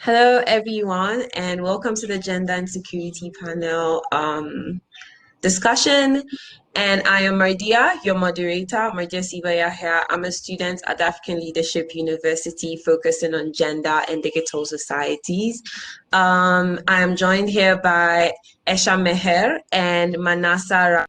Hello, everyone, and welcome to the Gender and Security Panel discussion. And I am Mardia, your moderator, Mardia Sibaya here. I'm a student at African Leadership University focusing on gender and digital societies. I am joined here by Esha Meher and Manasa.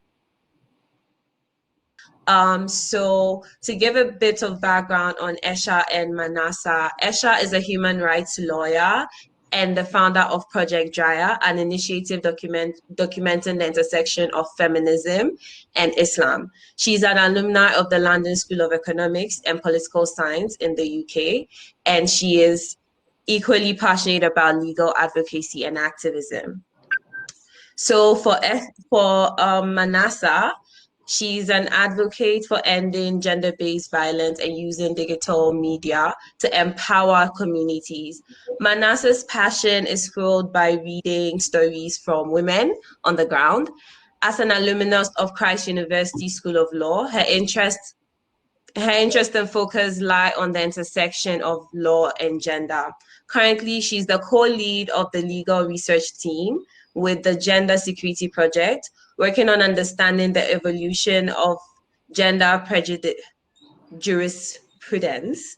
So to give a bit of background on Esha and Manasa, Esha is a human rights lawyer and the founder of Project Jaya, an initiative documenting the intersection of feminism and Islam. She's an alumni of the London School of Economics and Political Science in the UK, and she is equally passionate about legal advocacy and activism. So for Manasa, she's an advocate for ending gender-based violence and using digital media to empower communities. Manasa's passion is fueled by reading stories from women on the ground. As an alumnus of Christ University School of Law, her interest and focus lie on the intersection of law and gender. Currently, she's the co-lead of the legal research team with the Gender Security Project, working on understanding the evolution of gender jurisprudence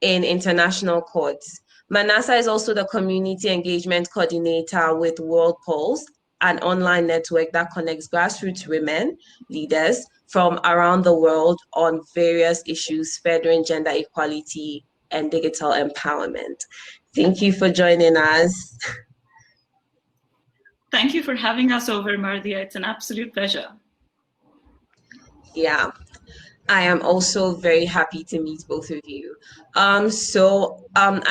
in international courts. Manasa is also the community engagement coordinator with World Pulse, an online network that connects grassroots women leaders from around the world on various issues furthering gender equality and digital empowerment. Thank you for joining us. Thank you for having us over, Mardia. It's an absolute pleasure. Yeah, I am also very happy to meet both of you. I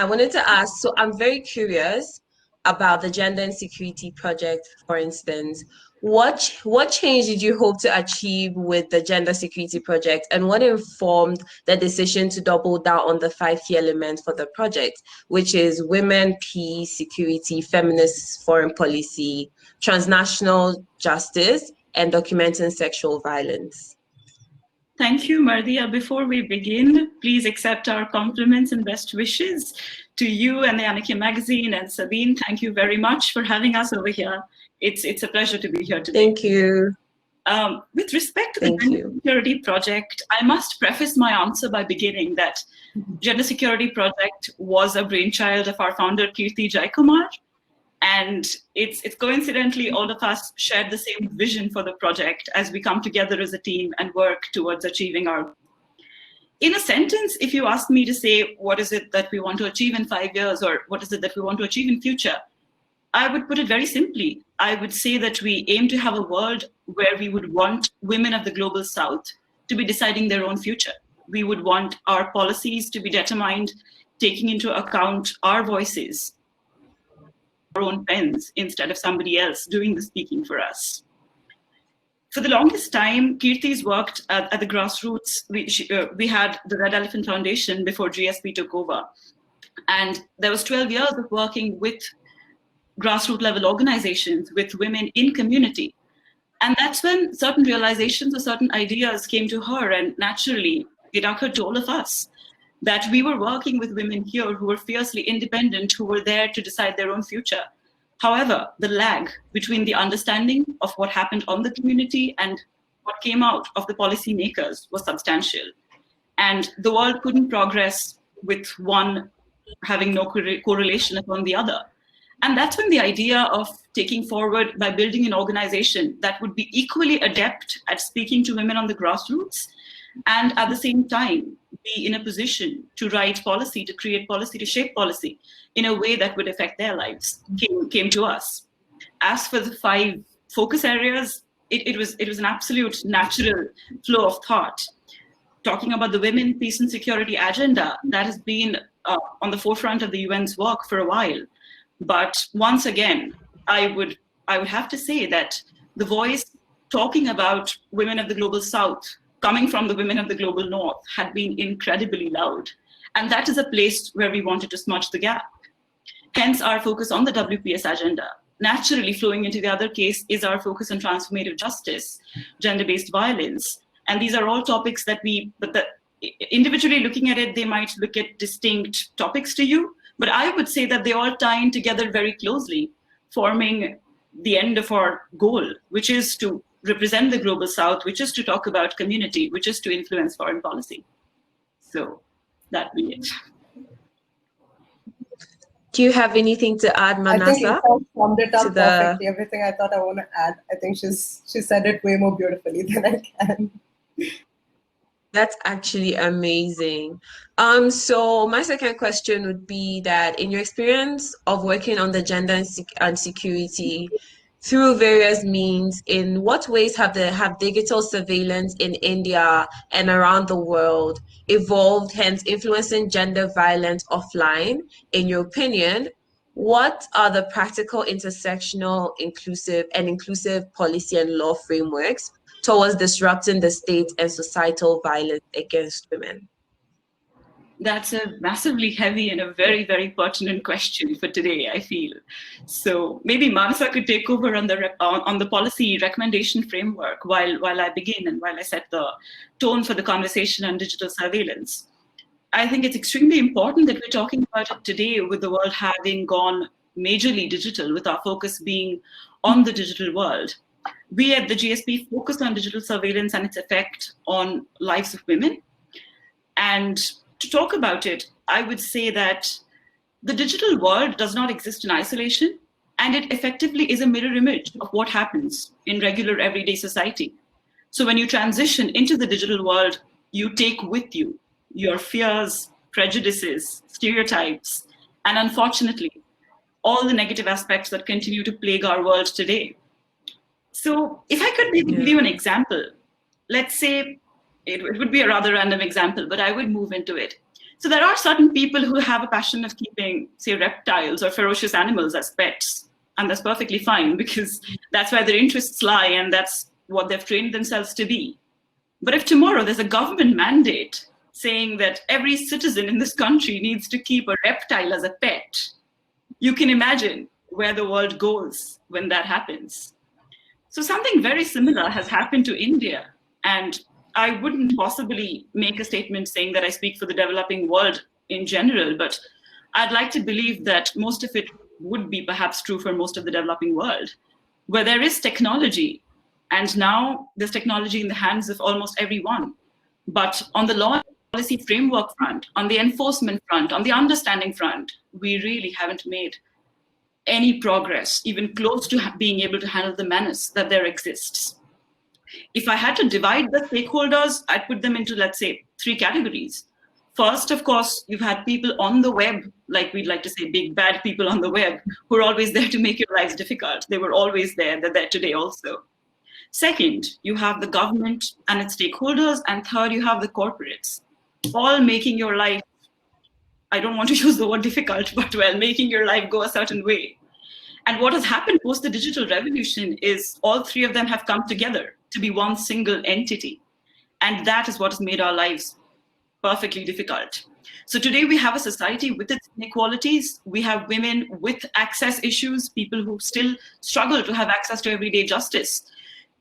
wanted to ask, so I'm very curious about the Gender and Security Project, for instance. What change did you hope to achieve with the Gender Security Project, and what informed the decision to double down on the 5 key elements for the project, which is women, peace, security, feminist foreign policy, transnational justice, and documenting sexual violence? Thank you, Mardia. Before we begin, please accept our compliments and best wishes to you and the Ananke magazine, and Sabine. Thank you very much for having us over here. It's a pleasure to be here today. Thank you. With respect to the Gender Security Project, I must preface my answer by beginning that Gender Security Project was a brainchild of our founder, Kirti Jaikumar. And it's coincidentally all of us shared the same vision for the project as we come together as a team and work towards achieving our. In a sentence, if you ask me to say, what is it that we want to achieve in 5 years, or what is it that we want to achieve in future, I would put it very simply. I would say that we aim to have a world where we would want women of the global South to be deciding their own future. We would want our policies to be determined, taking into account our voices, our own pens, instead of somebody else doing the speaking for us. For the longest time, Kirti's worked at the grassroots. We had the Red Elephant Foundation before GSP took over. And there was 12 years of working with grassroots level organizations, with women in community. And that's when certain realizations or certain ideas came to her, and naturally it occurred to all of us that we were working with women here who were fiercely independent, who were there to decide their own future. However, the lag between the understanding of what happened on the community and what came out of the policymakers was substantial. And the world couldn't progress with one having no correlation upon the other. And that's when the idea of taking forward by building an organization that would be equally adept at speaking to women on the grassroots, and at the same time be in a position to write policy, to create policy, to shape policy in a way that would affect their lives, came to us. As for the 5 focus areas, it was an absolute natural flow of thought. Talking about the women, peace and security agenda, that has been on the forefront of the UN's work for a while. But once again, I would have to say that the voice talking about women of the global South coming from the women of the global North had been incredibly loud. And that is a place where we wanted to smudge the gap. Hence our focus on the WPS agenda. Naturally flowing into the other case is our focus on transformative justice, gender-based violence. And these are all topics that individually looking at it, they might look at distinct topics to you, But I would say that they all tie in together very closely, forming the end of our goal, which is to represent the global south, which is to talk about community, which is to influence foreign policy. So that be it. Do you have anything to add, Manasa? I think Isha summed it up perfectly. Everything I thought I want to add, I think she said it way more beautifully than I can. That's actually amazing. So my second question would be that in your experience of working on the gender and security through various means, in what ways have digital surveillance in India and around the world evolved, hence influencing gender violence offline? In your opinion, what are the practical, intersectional, inclusive policy and law frameworks towards disrupting the state and societal violence against women? That's a massively heavy and a very, very pertinent question for today, I feel. So maybe Manasa could take over on the policy recommendation framework while I begin and while I set the tone for the conversation on digital surveillance. I think it's extremely important that we're talking about it today with the world having gone majorly digital, with our focus being on the digital world. We at the GSP focus on digital surveillance and its effect on lives of women. And to talk about it, I would say that the digital world does not exist in isolation, and it effectively is a mirror image of what happens in regular everyday society. So when you transition into the digital world, you take with you your fears, prejudices, stereotypes, and unfortunately, all the negative aspects that continue to plague our world today. So if I could maybe give you an example, let's say it would be a rather random example, but I would move into it. So there are certain people who have a passion of keeping, say, reptiles or ferocious animals as pets. And that's perfectly fine because that's where their interests lie and that's what they've trained themselves to be. But if tomorrow there's a government mandate saying that every citizen in this country needs to keep a reptile as a pet, you can imagine where the world goes when that happens. So something very similar has happened to India. And I wouldn't possibly make a statement saying that I speak for the developing world in general, but I'd like to believe that most of it would be perhaps true for most of the developing world, where there is technology, and now there's technology in the hands of almost everyone. But on the law and policy framework front, on the enforcement front, on the understanding front, we really haven't made any progress, even close to being able to handle the menace that there exists. If I had to divide the stakeholders, I'd put them into, let's say, 3 categories. First, of course, you've had people on the web, like we'd like to say, big bad people on the web, who are always there to make your lives difficult. They were always there. They're there today also. Second, you have the government and its stakeholders. And third, you have the corporates, all making your life, I don't want to use the word difficult, but well, making your life go a certain way. And what has happened post the digital revolution is all 3 of them have come together to be one single entity. And that is what has made our lives perfectly difficult. So today we have a society with its inequalities. We have women with access issues, people who still struggle to have access to everyday justice,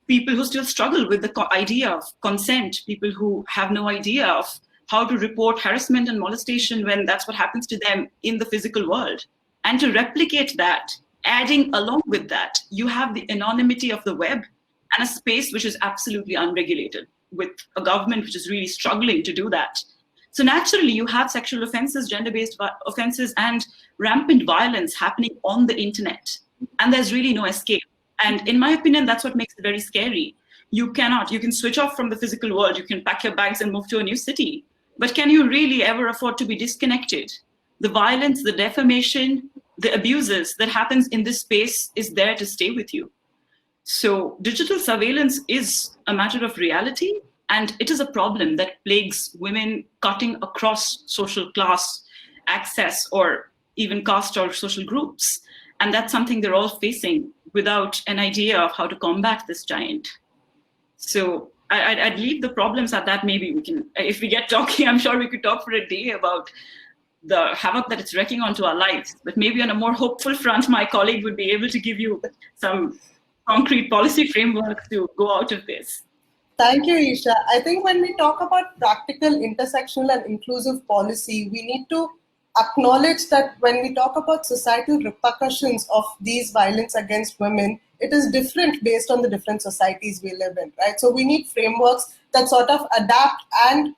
people who still struggle with the idea of consent, people who have no idea of how to report harassment and molestation when that's what happens to them in the physical world. And to replicate that, adding along with that, you have the anonymity of the web and a space which is absolutely unregulated, with a government which is really struggling to do that. So naturally, you have sexual offenses, gender-based offenses, and rampant violence happening on the internet. And there's really no escape. And in my opinion, that's what makes it very scary. You can switch off from the physical world, you can pack your bags and move to a new city. But can you really ever afford to be disconnected? The violence, the defamation, the abuses that happens in this space is there to stay with you. So digital surveillance is a matter of reality, and it is a problem that plagues women cutting across social class, access, or even caste or social groups. And that's something they're all facing without an idea of how to combat this giant. So I'd leave the problems at that. Maybe we can, if we get talking, I'm sure we could talk for a day about the havoc that it's wreaking onto our lives. But maybe on a more hopeful front, my colleague would be able to give you some concrete policy framework to go out of this. Thank you, Isha. I think when we talk about practical, intersectional, and inclusive policy, we need to acknowledge that when we talk about societal repercussions of these violence against women, it is different based on the different societies we live in, right? So we need frameworks that sort of adapt and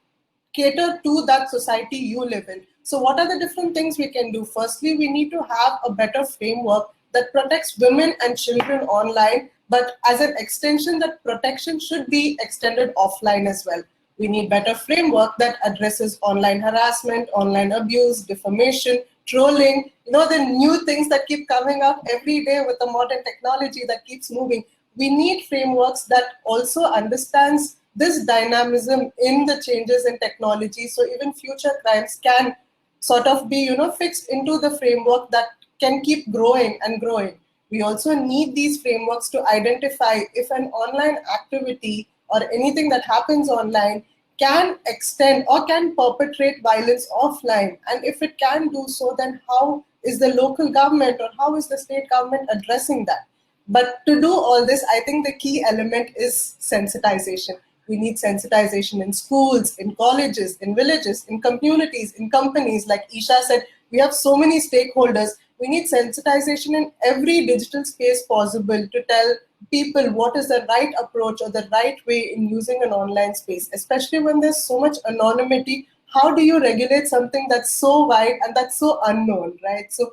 cater to that society you live in. So what are the different things we can do? Firstly, we need to have a better framework that protects women and children online, but as an extension, that protection should be extended offline as well. We need better framework that addresses online harassment, online abuse, defamation, trolling, the new things that keep coming up every day with the modern technology that keeps moving. We need frameworks that also understands this dynamism in the changes in technology, so even future crimes can sort of be fixed into the framework that can keep growing and growing. We also need these frameworks to identify if an online activity or anything that happens online can extend or can perpetrate violence offline, and if it can do so, then how is the local government or how is the state government addressing that? But to do all this, I think the key element is sensitization. We need sensitization in schools, in colleges, in villages, in communities, in companies. Like Isha said, we have so many stakeholders. We need sensitization in every digital space possible to tell people what is the right approach or the right way in using an online space, especially when there's so much anonymity. How do you regulate something that's so wide and that's so unknown, right? So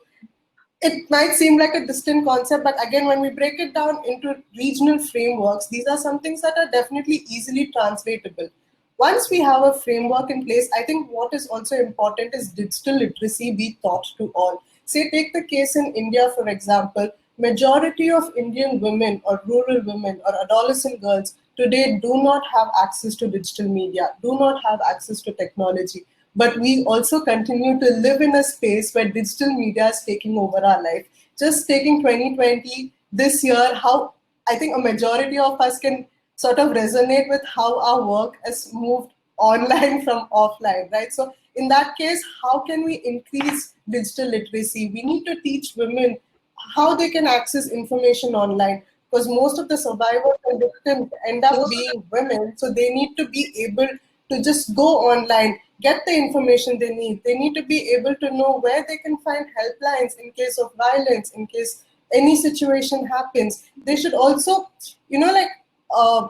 it might seem like a distant concept, but again, when we break it down into regional frameworks, these are some things that are definitely easily translatable. Once we have a framework in place, I think what is also important is digital literacy be taught to all. Say, take the case in India, for example, majority of Indian women or rural women or adolescent girls today do not have access to digital media, do not have access to technology. But we also continue to live in a space where digital media is taking over our life. Just taking 2020 this year, how I think a majority of us can sort of resonate with how our work has moved online from offline, right? So in that case, how can we increase digital literacy? We need to teach women how they can access information online, because most of the survivors and victims end up being women, so they need to be able to just go online, get the information they need. They need to be able to know where they can find helplines in case of violence, in case any situation happens. They should also, uh,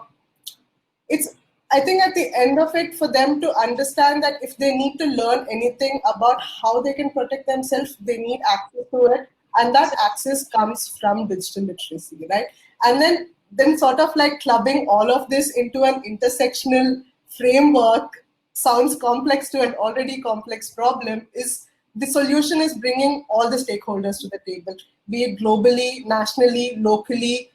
it's I think at the end of it, for them to understand that if they need to learn anything about how they can protect themselves, they need access to it. And that access comes from digital literacy, right? And then sort of like clubbing all of this into an intersectional framework sounds complex to an already complex problem. Is the solution is bringing all the stakeholders to the table, be it globally, nationally, locally,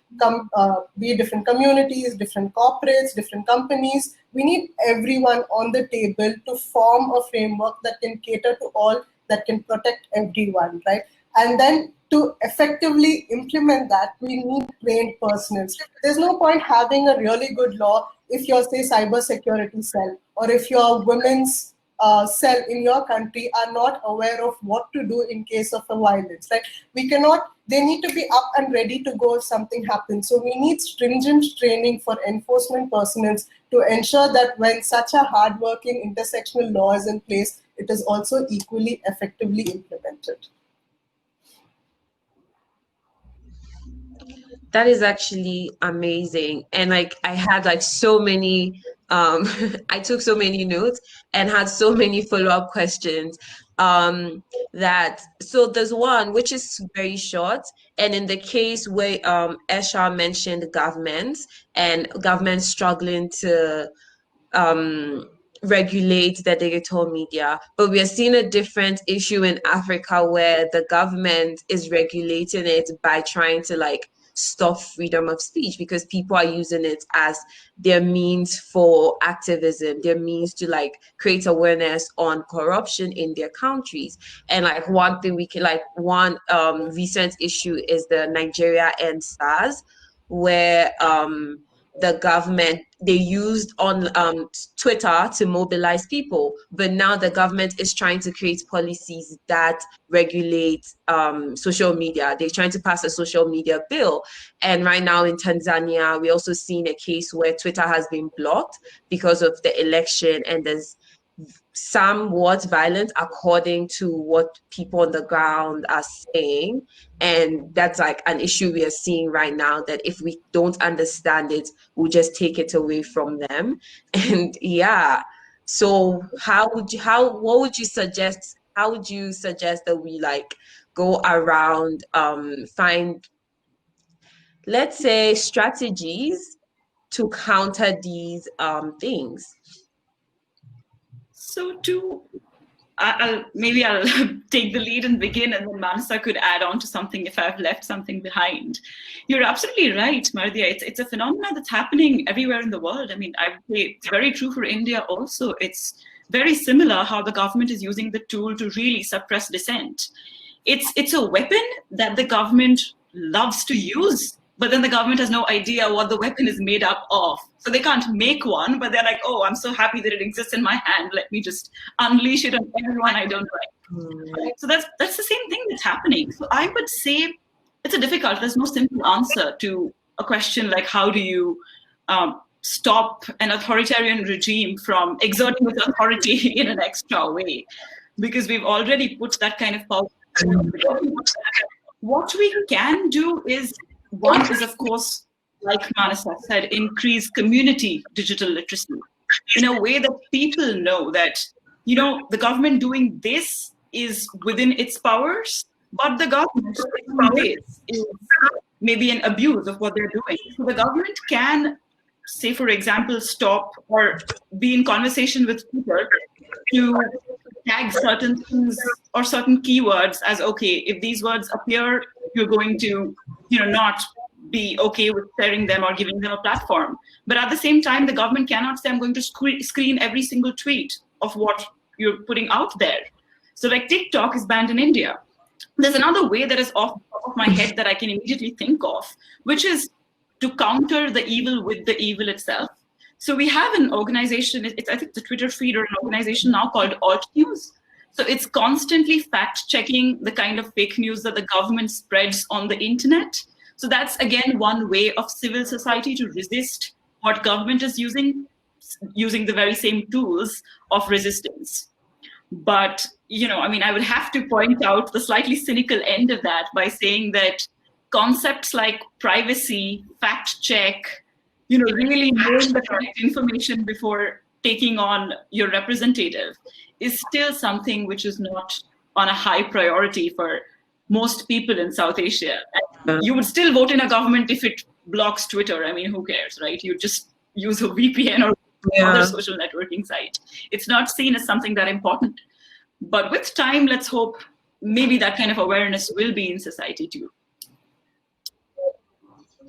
be it different communities, different corporates, different companies. We need everyone on the table to form a framework that can cater to all, that can protect everyone, right? And then to effectively implement that, we need trained personnel. There's no point having a really good law if your, say, cybersecurity cell or if your women's cell in your country are not aware of what to do in case of a violence, right? We cannot, they need to be up and ready to go if something happens. So we need stringent training for enforcement personnel to ensure that when such a hardworking intersectional law is in place, it is also equally effectively implemented. That is actually amazing. And like I had like so many I took so many notes and had so many follow-up questions. That so there's one which is very short, and in the case where Esha mentioned governments and governments struggling to regulate the digital media. But we are seeing a different issue in Africa where the government is regulating it by trying to like stop freedom of speech because people are using it as their means for activism, their means to like create awareness on corruption in their countries. And like one thing we can like one recent issue is the Nigeria and SARS, where the government they used on Twitter to mobilize people, but now the government is trying to create policies that regulate social media. They're trying to pass a social media bill, and right now in Tanzania, we're also seeing a case where Twitter has been blocked because of the election, and there's somewhat violent according to what people on the ground are saying. And that's like an issue we are seeing right now, that if we don't understand it, we'll just take it away from them. And yeah, so what would you suggest? How would you suggest that we like go around, find, let's say, strategies to counter these things? So I'll take the lead and begin, and then Manasa could add on to something if I've left something behind. You're absolutely right, Mardia. It's a phenomenon that's happening everywhere in the world. I mean, I would say it's very true for India also. It's very similar how the government is using the tool to really suppress dissent. It's a weapon that the government loves to use, but then the government has no idea what the weapon is made up of. So they can't make one, but they're like, oh, I'm so happy that it exists in my hand. Let me just unleash it on everyone I don't like. So that's the same thing that's happening. So I would say there's no simple answer to a question like how do you stop an authoritarian regime from exerting its authority in an extra way? Because we've already put that kind of power. What we can do is, one is, of course, like Manasa said, increase community digital literacy in a way that people know that, the government doing this is within its powers, but the government doing this is maybe an abuse of what they're doing. So the government can, say, for example, stop or be in conversation with people to tag certain things or certain keywords as, okay, if these words appear, you're going to, not be okay with sharing them or giving them a platform. But at the same time, the government cannot say, I'm going to screen every single tweet of what you're putting out there. So like TikTok is banned in India. There's another way that is off the top of my head that I can immediately think of, which is to counter the evil with the evil itself. So we have an organization, I think the Twitter feed or an organization now called Alt News. So it's constantly fact-checking the kind of fake news that the government spreads on the internet. So that's, again, one way of civil society to resist what government is using the very same tools of resistance. But, I would have to point out the slightly cynical end of that by saying that concepts like privacy, fact check, really knowing the correct information before taking on your representative is still something which is not on a high priority for most people in South Asia. And you would still vote in a government if it blocks Twitter. I mean, who cares, right? You just use a VPN or other social networking site. It's not seen as something that important. But with time, let's hope maybe that kind of awareness will be in society too.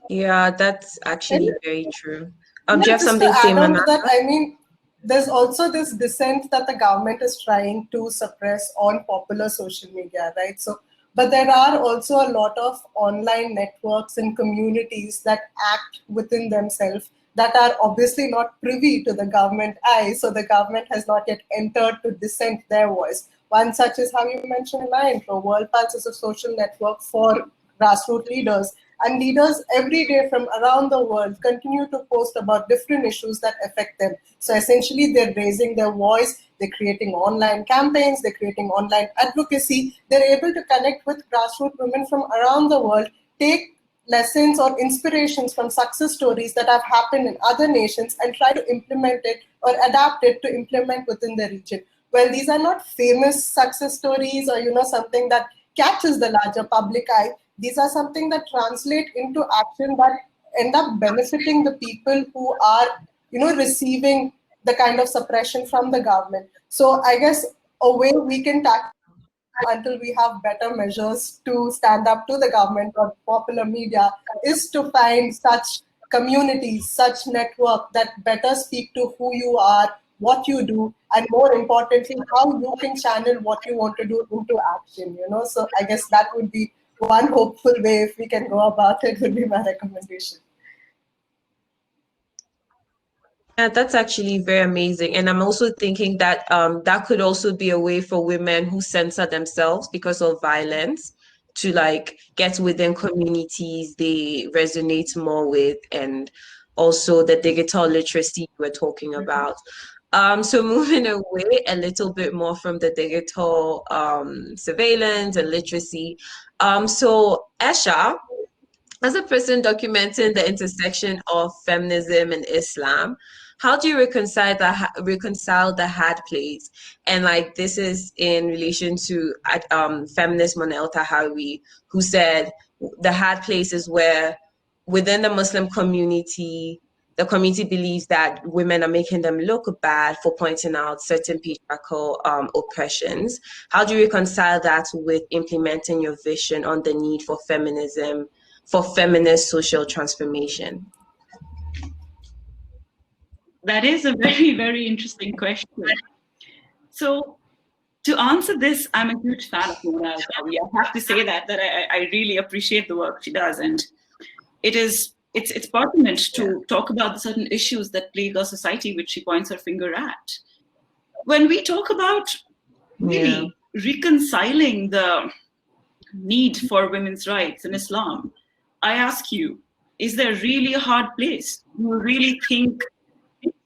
Yeah, that's actually very true. Do you have something to say, Manasa? I mean, there's also this dissent that the government is trying to suppress on popular social media, right? So, but there are also a lot of online networks and communities that act within themselves that are obviously not privy to the government eye. So the government has not yet entered to dissent their voice. One such is how you mentioned in my intro, World Pulse is a social network for grassroots leaders. And leaders every day from around the world continue to post about different issues that affect them. So essentially, they're raising their voice, they're creating online campaigns, they're creating online advocacy. They're able to connect with grassroots women from around the world, take lessons or inspirations from success stories that have happened in other nations and try to implement it or adapt it to implement within the region. Well, these are not famous success stories or, something that catches the larger public eye. These are something that translate into action that end up benefiting the people who are, receiving the kind of suppression from the government. So I guess a way we can tackle until we have better measures to stand up to the government or popular media is to find such communities, such network that better speak to who you are, what you do, and more importantly, how you can channel what you want to do into action, So I guess that would be one hopeful way, if we can go about it, would be my recommendation. Yeah, that's actually very amazing. And I'm also thinking that that could also be a way for women who censor themselves because of violence to like get within communities they resonate more with, and also the digital literacy we're talking about. So moving away a little bit more from the digital surveillance and literacy. So Esha, as a person documenting the intersection of feminism and Islam, how do you reconcile the hard place? And like this is in relation to feminist Monel Tahawi, who said the hard place is where within the Muslim community, the community believes that women are making them look bad for pointing out certain patriarchal oppressions. How do you reconcile that with implementing your vision on the need for feminism, for feminist social transformation? That is a very, very interesting question. So to answer this, I'm a huge fan of Mona Al-Zawi. I have to say that I really appreciate the work she does, and it's pertinent to talk about the certain issues that plague our society, which she points her finger at. When we talk about really reconciling the need for women's rights in Islam, I ask you, is there really a hard place? Do you really think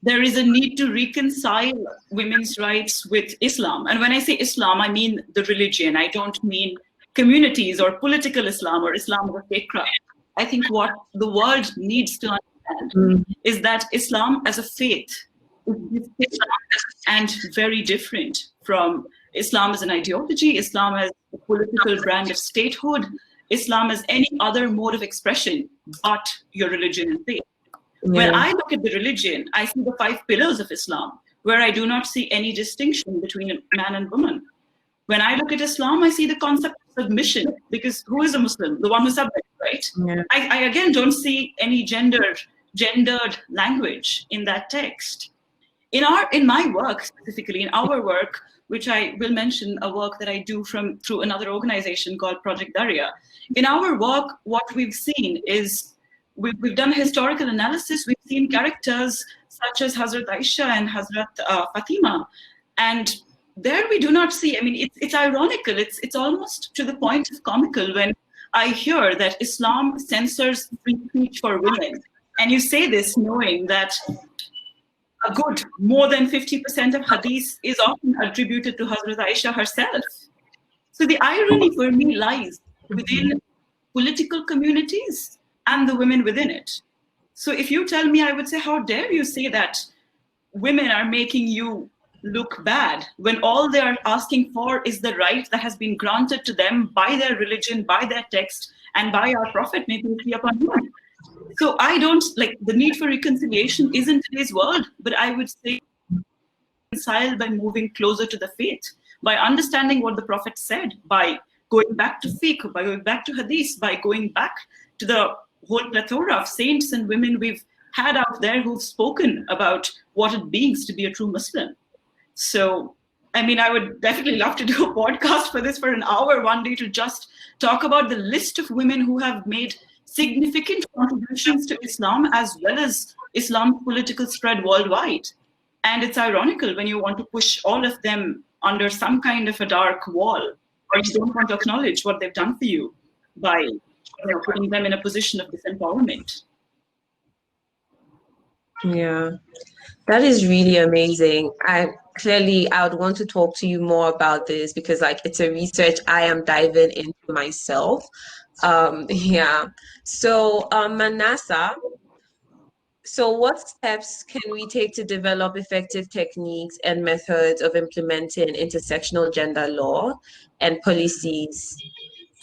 there is a need to reconcile women's rights with Islam? And when I say Islam, I mean the religion. I don't mean communities or political Islam or Islam or statecraft. I think what the world needs to understand is that Islam as a faith is distinct and very different from Islam as an ideology, Islam as a political brand of statehood, Islam as any other mode of expression but your religion and faith. When I look at the religion, I see the 5 pillars of Islam, where I do not see any distinction between man and woman. When I look at Islam, I see the concept of submission, because who is a Muslim? The one who submits, right? I again don't see any gendered language in that text. In my work specifically, in our work, which I will mention, a work that I do through another organization called Project Darya. In our work, what we've seen is we've done historical analysis. We've seen characters such as Hazrat Aisha and Hazrat Fatima, and there we do not see. I mean, it's ironical. It's almost to the point of comical when I hear that Islam censors free speech for women, and you say this knowing that a good more than 50% of hadith is often attributed to Hazrat Aisha herself. So the irony for me lies within political communities and the women within it. So if you tell me, I would say, how dare you say that women are making you look bad when all they are asking for is the right that has been granted to them by their religion, by their text, and by our prophet, may peace be upon him. So I don't like the need for reconciliation is in today's world, but I would say reconcile by moving closer to the faith, by understanding what the prophet said, by going back to fiqh, by going back to hadith, by going back to the whole plethora of saints and women we've had out there who've spoken about what it means to be a true Muslim. So, I mean, I would definitely love to do a podcast for this for an hour one day to just talk about the list of women who have made significant contributions to Islam as well as Islam's political spread worldwide. And it's ironical when you want to push all of them under some kind of a dark wall, or you don't want to acknowledge what they've done for you by putting them in a position of disempowerment. Yeah, that is really amazing. I would want to talk to you more about this because like it's a research I am diving into myself. So Manasa, so what steps can we take to develop effective techniques and methods of implementing intersectional gender law and policies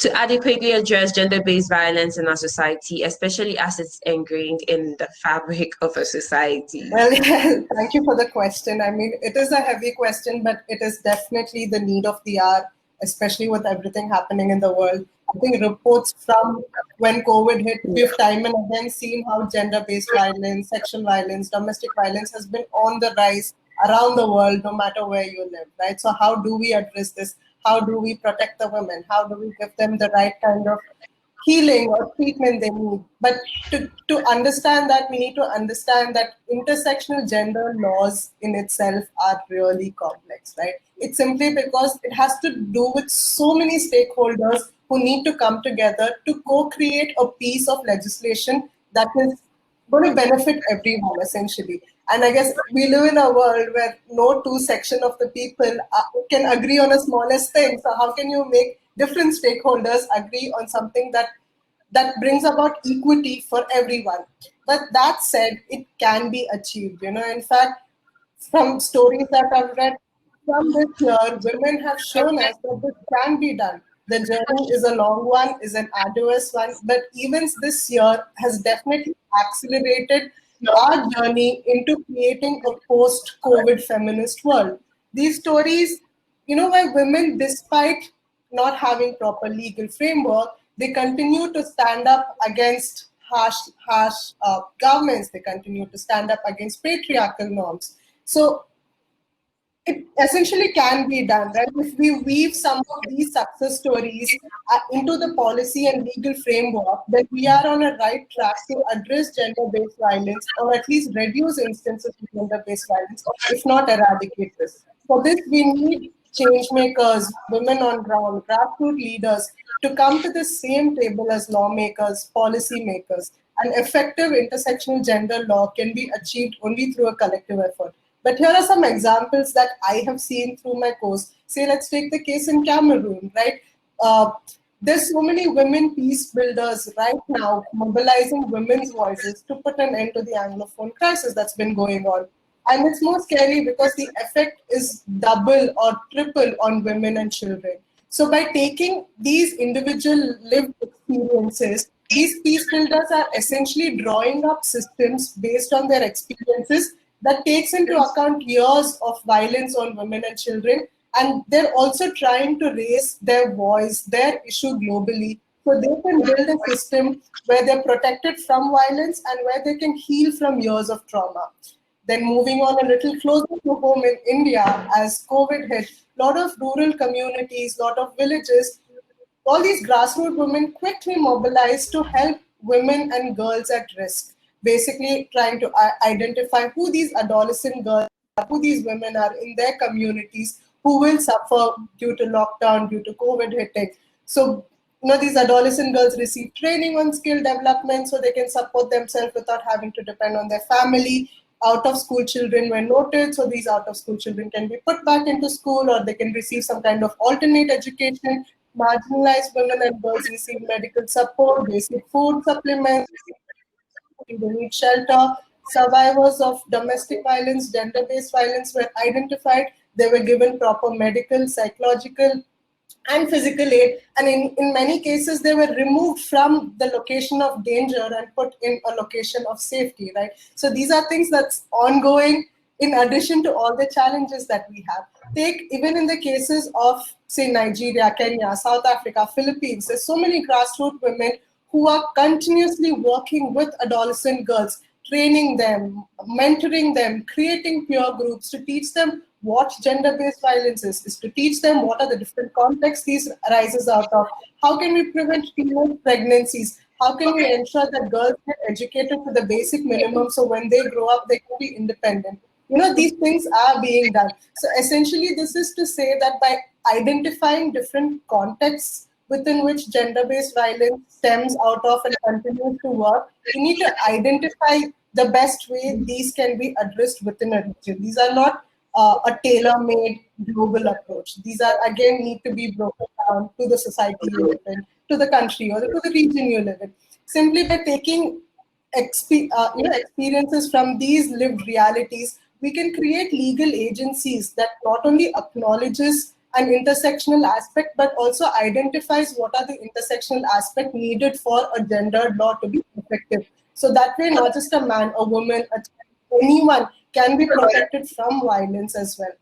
to adequately address gender-based violence in our society, especially as it's ingrained in the fabric of a society? Well, thank you for the question. I mean, it is a heavy question, but it is definitely the need of the hour, especially with everything happening in the world. I think reports from when COVID hit, we've time and again seen how gender-based violence, sexual violence, domestic violence has been on the rise around the world, no matter where you live, right? So how do we address this? How do we protect the women? How do we give them the right kind of healing or treatment they need? But to understand that, we need to understand that intersectional gender laws in itself are really complex, right? It's simply because it has to do with so many stakeholders who need to come together to co-create a piece of legislation that is going to benefit everyone essentially. And I guess we live in a world where no two section of the people can agree on a smallest thing. So how can you make different stakeholders agree on something that brings about equity for everyone? But that said, it can be achieved. In fact, from stories that I've read from this year, women have shown us that this can be done. The journey is a long one, is an arduous one, but events this year has definitely accelerated our journey into creating a post-COVID feminist world. These stories, where women, despite not having proper legal framework, they continue to stand up against harsh governments. They continue to stand up against patriarchal norms. So it essentially can be done, right? If we weave some of these success stories into the policy and legal framework, then we are on a right track to address gender-based violence, or at least reduce instances of gender-based violence, if not eradicate this. For this, we need change makers, women on ground, grassroots leaders to come to the same table as lawmakers, policy makers. An effective intersectional gender law can be achieved only through a collective effort. But here are some examples that I have seen through my course. Say, let's take the case in Cameroon, right? Uh, there's so many women peace builders right now mobilizing women's voices to put an end to the Anglophone crisis that's been going on. And it's more scary because the effect is double or triple on women and children. So by taking these individual lived experiences, these peace builders are essentially drawing up systems based on their experiences that takes into account years of violence on women and children. And they're also trying to raise their voice, their issue globally, so they can build a system where they're protected from violence and where they can heal from years of trauma. Then moving on a little closer to home in India, as COVID hit, a lot of rural communities, a lot of villages, all these grassroots women quickly mobilized to help women and girls at risk, basically trying to identify who these adolescent girls are, who these women are in their communities who will suffer due to lockdown, due to COVID hitting. So, these adolescent girls receive training on skill development so they can support themselves without having to depend on their family. Out of school children were noted, so these out of school children can be put back into school, or they can receive some kind of alternate education. Marginalized women and girls receive medical support, basic food supplements, they need shelter. Survivors of domestic violence, gender-based violence were identified. They were given proper medical, psychological, and physical aid. And in many cases, they were removed from the location of danger and put in a location of safety, right? So these are things that's ongoing in addition to all the challenges that we have. Take even in the cases of, say, Nigeria, Kenya, South Africa, Philippines, there's so many grassroots women who are continuously working with adolescent girls, training them, mentoring them, creating peer groups to teach them what gender-based violence is to teach them what are the different contexts these arises out of, how can we prevent teenage pregnancies, how can we ensure that girls get educated to the basic minimum so when they grow up they can be independent. These things are being done. So essentially this is to say that by identifying different contexts within which gender-based violence stems out of and continues to work, we need to identify the best way these can be addressed within a region. These are not a tailor-made global approach. These are, again, need to be broken down to the society you live in, to the country or to the region you live in. Simply by taking experiences from these lived realities, we can create legal agencies that not only acknowledges an intersectional aspect, but also identifies what are the intersectional aspects needed for a gendered law to be effective. So that way, not just a man, a woman, anyone can be protected from violence as well.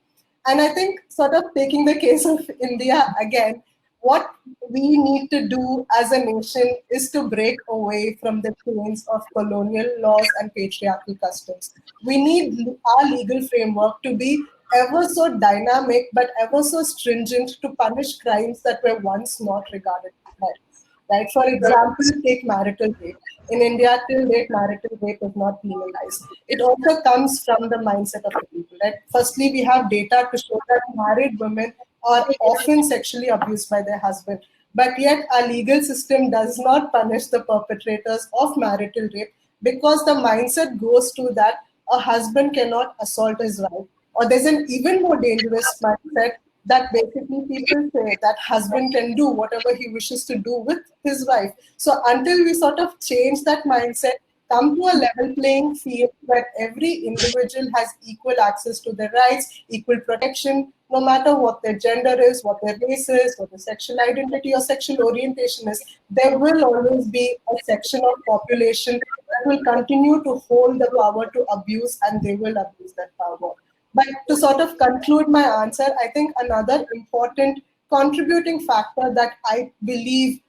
And I think, sort of taking the case of India again, what we need to do as a nation is to break away from the chains of colonial laws and patriarchal customs. We need our legal framework to be ever so dynamic, but ever so stringent to punish crimes that were once not regarded as crimes. Right? For example, take marital rape. In India, till date, marital rape is not penalized. It also comes from the mindset of the people. Right? Firstly, we have data to show that married women are often sexually abused by their husband. But yet, our legal system does not punish the perpetrators of marital rape. because the mindset goes to that a husband cannot assault his wife. Or there's an even more dangerous mindset that basically people say that husband can do whatever he wishes to do with his wife. So until we sort of change that mindset, come to a level playing field where every individual has equal access to their rights, equal protection, no matter what their gender is, what their race is, what their sexual identity or sexual orientation is, there will always be a section of population that will continue to hold the power to abuse, and they will abuse that power. But to sort of conclude my answer, I think another important contributing factor that I believe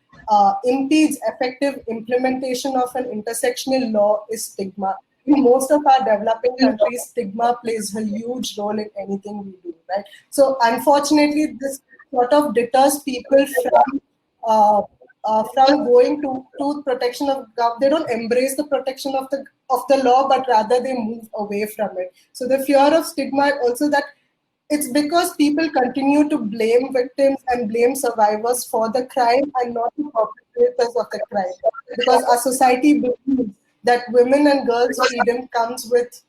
impedes effective implementation of an intersectional law is stigma. In most of our developing countries, stigma plays a huge role in anything we do, right? So unfortunately, this sort of deters people from going to protection of they don't embrace the protection of the law, but rather they move away from it. So the fear of stigma also that it's because people continue to blame victims and blame survivors for the crime and not the perpetrators of the crime. Because our society believes that women and girls' freedom comes with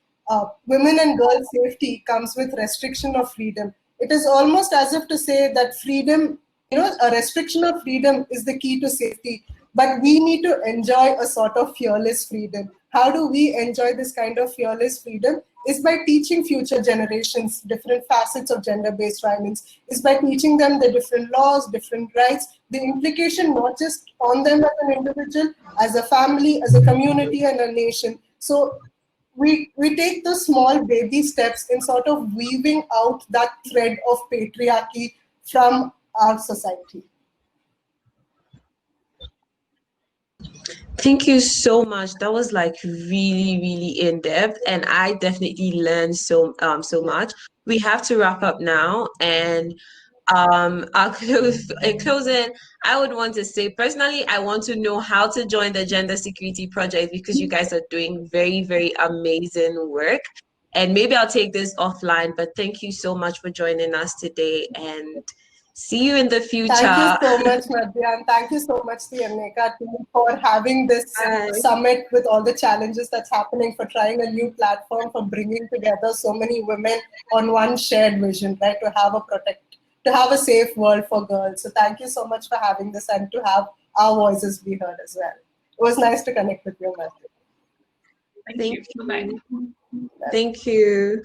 women and girls' safety comes with restriction of freedom. It is almost as if to say that freedom, a restriction of freedom is the key to safety. But we need to enjoy a sort of fearless freedom. How do we enjoy this kind of fearless freedom? Is by teaching future generations different facets of gender-based violence, is by teaching them the different laws, different rights, the implication not just on them as an individual, as a family, as a community, and a nation. So we take the small baby steps in sort of weaving out that thread of patriarchy from our society. Thank you so much. That was like really, really in depth, and I definitely learned so much. We have to wrap up now, and I'll close, in closing, I would want to say personally, I want to know how to join the Gender Security Project because you guys are doing very, very amazing work. And maybe I'll take this offline, but thank you so much for joining us today, and see you in the future. Thank you so much, Madhya, and thank you so much, the Ananke team, for having this summit with all the challenges that's happening, for trying a new platform, for bringing together so many women on one shared vision, right? To have a safe world for girls. So thank you so much for having this and to have our voices be heard as well. It was nice to connect with you, Madhya. Thank you. Bye-bye. Thank you.